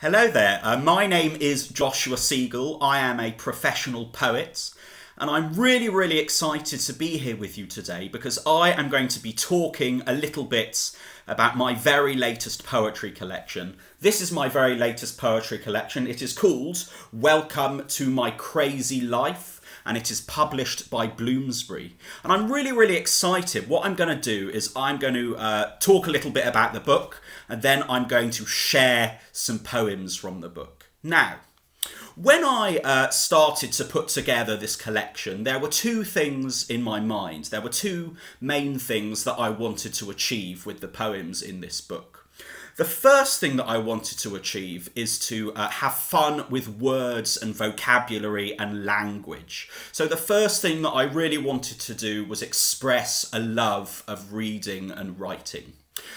Hello there, my name is Joshua Seigal. I am a professional poet and I'm really excited to be here with you today because I am going to be talking a little bit about my very latest poetry collection. This is my very latest poetry collection. It is called Welcome to My Crazy Life and it is published by Bloomsbury. And I'm really excited. What I'm going to do is I'm going to talk a little bit about the book and then I'm going to share some poems from the book. Now, when I started to put together this collection, there were two things in my mind. There were two main things that I wanted to achieve with the poems in this book. The first thing that I wanted to achieve is to have fun with words and vocabulary and language. So the first thing that I really wanted to do was express a love of reading and writing.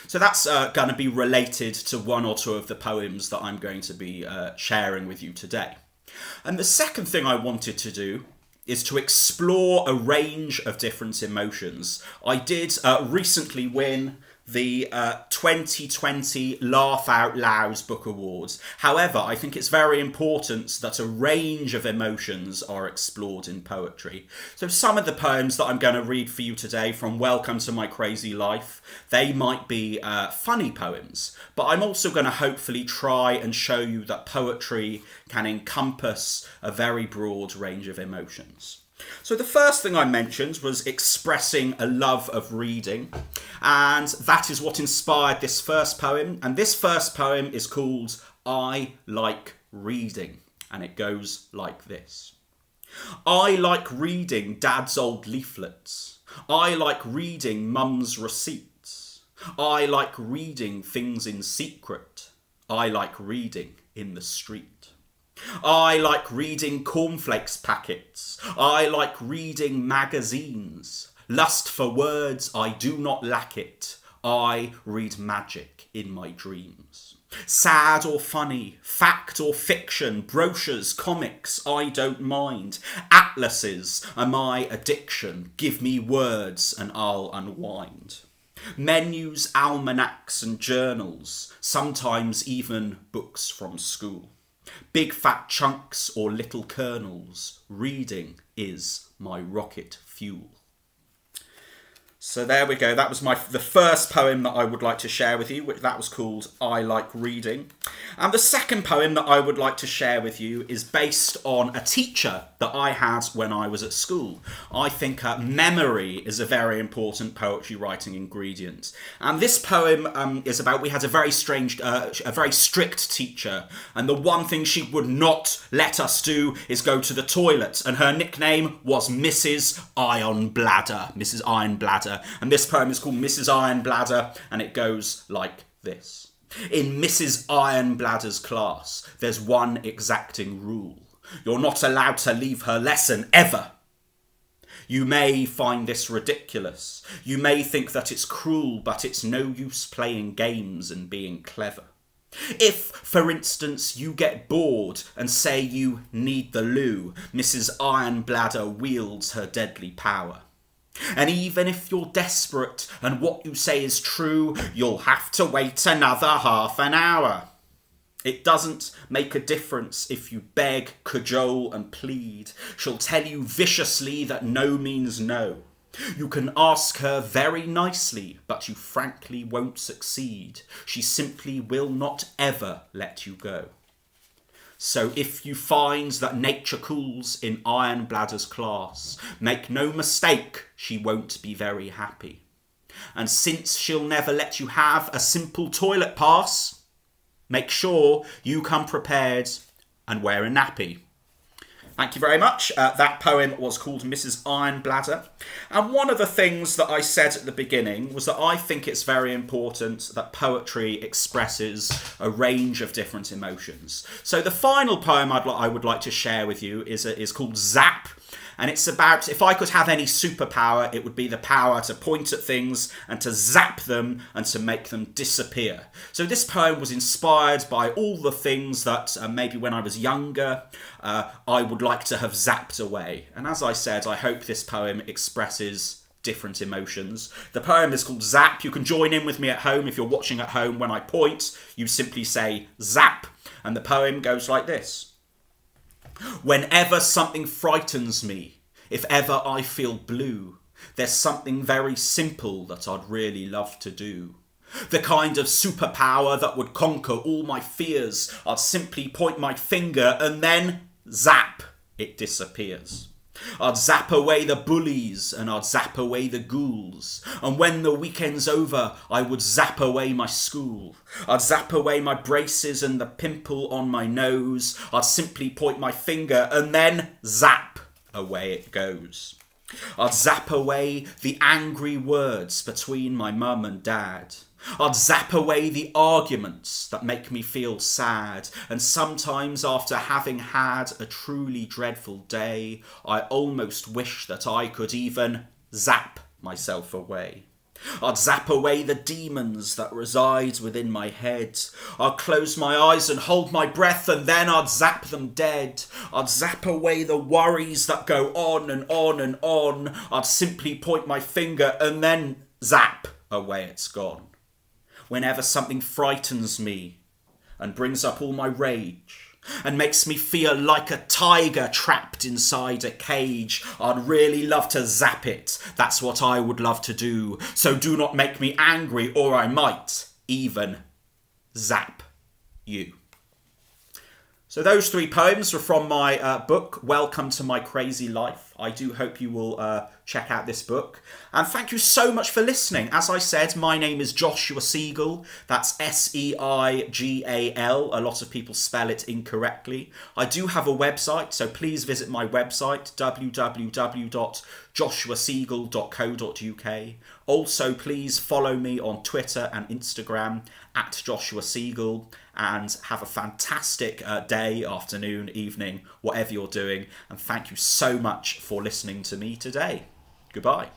So that's going to be related to one or two of the poems that I'm going to be sharing with you today. And the second thing I wanted to do is to explore a range of different emotions. I did recently win the 2020 Laugh Out Loud Book Awards. However, I think it's very important that a range of emotions are explored in poetry. So some of the poems that I'm going to read for you today from Welcome to My Crazy Life, they might be funny poems, but I'm also going to hopefully try and show you that poetry can encompass a very broad range of emotions. So the first thing I mentioned was expressing a love of reading, and that is what inspired this first poem. And this first poem is called I Like Reading, and it goes like this. I like reading Dad's old leaflets. I like reading Mum's receipts. I like reading things in secret. I like reading in the street. I like reading cornflakes packets. I like reading magazines. Lust for words, I do not lack it. I read magic in my dreams. Sad or funny, fact or fiction, brochures, comics, I don't mind. Atlases are my addiction. Give me words and I'll unwind. Menus, almanacs and journals, sometimes even books from school. Big fat chunks or little kernels, reading is my rocket fuel. So there we go. That was the first poem that I would like to share with you. That was called I Like Reading. And the second poem that I would like to share with you is based on a teacher that I had when I was at school. I think memory is a very important poetry writing ingredient. And this poem is about, we had a very strict teacher. And the one thing she would not let us do is go to the toilet. And her nickname was Mrs. Iron Bladder. Mrs. Iron Bladder. And this poem is called Mrs. Iron Bladder, and it goes like this. In Mrs. Iron Bladder's class, there's one exacting rule. You're not allowed to leave her lesson, ever. You may find this ridiculous. You may think that it's cruel, but it's no use playing games and being clever. If, for instance, you get bored and say you need the loo, Mrs. Iron Bladder wields her deadly power. And even if you're desperate and what you say is true, you'll have to wait another half an hour. It doesn't make a difference if you beg, cajole and plead. She'll tell you viciously that no means no. You can ask her very nicely, but you frankly won't succeed. She simply will not ever let you go. So if you find that nature cools in Iron Bladder's class, make no mistake, she won't be very happy. And since she'll never let you have a simple toilet pass, make sure you come prepared and wear a nappy. Thank you very much. That poem was called Mrs. Iron Bladder. And one of the things that I said at the beginning was that I think it's very important that poetry expresses a range of different emotions. So the final poem I would like to share with you is called Zap. And it's about, if I could have any superpower, it would be the power to point at things and to zap them and to make them disappear. So this poem was inspired by all the things that maybe when I was younger, I would like to have zapped away. And as I said, I hope this poem expresses different emotions. The poem is called Zap. You can join in with me at home. If you're watching at home, when I point, you simply say Zap. And the poem goes like this. Whenever something frightens me, if ever I feel blue, there's something very simple that I'd really love to do. The kind of superpower that would conquer all my fears. I'd simply point my finger and then, zap, it disappears. I'd zap away the bullies and I'd zap away the ghouls. And when the weekend's over, I would zap away my school. I'd zap away my braces and the pimple on my nose. I'd simply point my finger and then, zap, away it goes. I'd zap away the angry words between my mum and dad. I'd zap away the arguments that make me feel sad, and sometimes after having had a truly dreadful day, I almost wish that I could even zap myself away. I'd zap away the demons that reside within my head. I'd close my eyes and hold my breath and then I'd zap them dead. I'd zap away the worries that go on and on and on. I'd simply point my finger and then zap, away it's gone. Whenever something frightens me and brings up all my rage and makes me feel like a tiger trapped inside a cage, I'd really love to zap it. That's what I would love to do. So do not make me angry, or I might even zap you. So those three poems were from my book, Welcome to My Crazy Life. I do hope you will check out this book. And thank you so much for listening. As I said, my name is Joshua Seigal. That's S-E-I-G-A-L. A lot of people spell it incorrectly. I do have a website, so please visit my website, www.joshuaseigal.co.uk. Also, please follow me on Twitter and Instagram at Joshua Seigal, and have a fantastic day, afternoon, evening, whatever you're doing. And thank you so much for listening to me today. Goodbye.